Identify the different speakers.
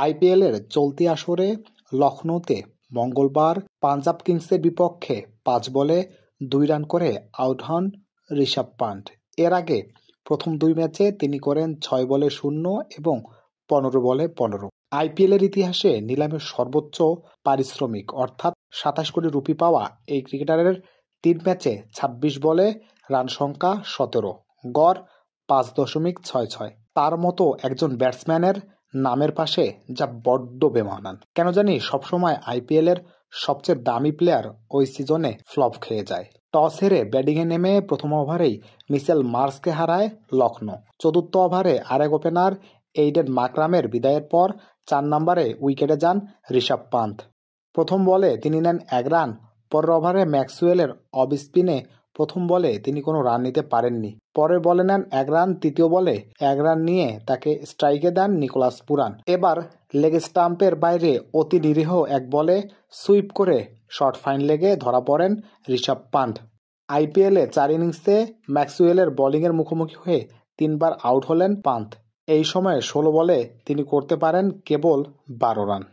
Speaker 1: আইপিএলের চলতি আসরে লখনৌতে মঙ্গলবার পাঞ্জাব কিংসের বিপক্ষে 5 বলে 2 রান করে আউট হন ঋষভ পান্ট। এর আগে প্রথম 2 ম্যাচে তিনি করেন 6 বলে 0 এবং 15 বলে 15। আইপিএলের ইতিহাসে নিলামের সর্বোচ্চ পারিশ্রমিক অর্থাৎ 27 কোটি রুপি পাওয়া এই ক্রিকেটারের 3 ম্যাচে 26 বলে রান সংখ্যা 17, গড় 5.66। তার মতো একজন ব্যাটসম্যানের নামের পাশে যা বড্ড বেমানান। কেন জানি সবসময় আইপিএলের সবচেয়ে দামি প্লেয়ার ওই সিজনে ফ্লপ খেয়ে যায়। টস হেরে ব্যাটিংয়ে নেমে প্রথম ওভারেই মিচেল মার্শকে হারায় লখনৌ। চতুর্থ ওভারে আরেক ওপেনার এইডেন মাকরামের বিদায়ের পর 4 নম্বরে উইকেটে যান ঋষভ পান্ট। প্রথম বলে তিনি নেন 1 রান। পরের ওভারে ম্যাক্সওয়েলের অফ স্পিনে প্রথম বলে তিনি কোনো রান নিতে পারেননি। পরের বলে নেন 1 রান। তৃতীয় বলে 1 রান নিয়ে তাকে স্ট্রাইকে দেন নিকোলাস পুরান। এবার লেগ স্টাম্পের বাইরে অতি নিরীহ এক বলে সুইপ করে শর্ট ফাইন লেগে ধরা পড়েন ঋষভ পান্ট। আইপিএলে 4 ইনিংসে ম্যাক্সওয়েলের বোলিংয়ের মুখোমুখি হয়ে 3 বার আউট হলেন পান্ট। এই সময়ে 16 বলে তিনি করতে পারেন কেবল 12 রান।